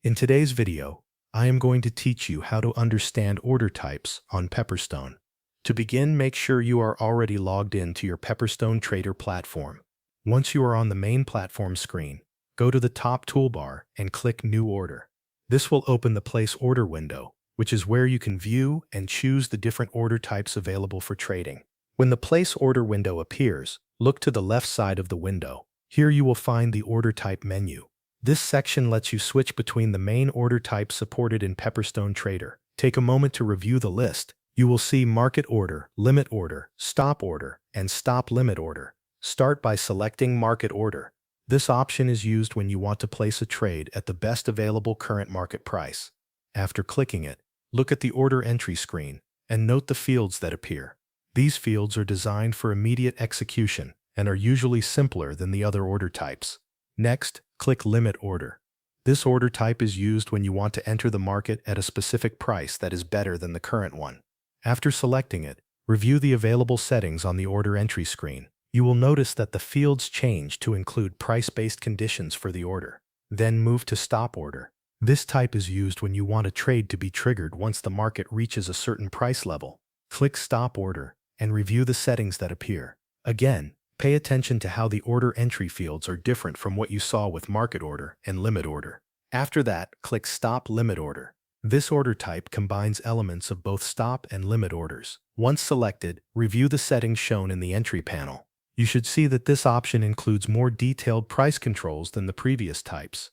In today's video, I am going to teach you how to understand order types on Pepperstone. To begin, make sure you are already logged in to your Pepperstone Trader platform. Once you are on the main platform screen, go to the top toolbar and click New Order. This will open the Place Order window, which is where you can view and choose the different order types available for trading. When the Place Order window appears, look to the left side of the window. Here you will find the Order Type menu. This section lets you switch between the main order types supported in Pepperstone Trader. Take a moment to review the list. You will see Market Order, Limit Order, Stop Order, and Stop Limit Order. Start by selecting Market Order. This option is used when you want to place a trade at the best available current market price. After clicking it, look at the order entry screen and note the fields that appear. These fields are designed for immediate execution and are usually simpler than the other order types. Next, click Limit Order. This order type is used when you want to enter the market at a specific price that is better than the current one. After selecting it, review the available settings on the order entry screen. You will notice that the fields change to include price-based conditions for the order. Then move to Stop Order. This type is used when you want a trade to be triggered once the market reaches a certain price level. Click Stop Order and review the settings that appear. Again, pay attention to how the order entry fields are different from what you saw with Market Order and Limit Order. After that, click Stop Limit Order. This order type combines elements of both stop and limit orders. Once selected, review the settings shown in the entry panel. You should see that this option includes more detailed price controls than the previous types.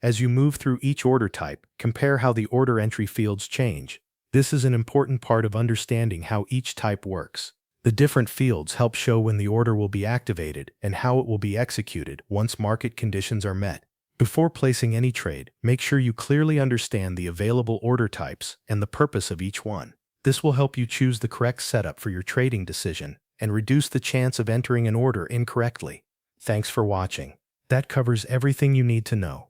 As you move through each order type, compare how the order entry fields change. This is an important part of understanding how each type works. The different fields help show when the order will be activated and how it will be executed once market conditions are met. Before placing any trade, make sure you clearly understand the available order types and the purpose of each one. This will help you choose the correct setup for your trading decision and reduce the chance of entering an order incorrectly. Thanks for watching. That covers everything you need to know.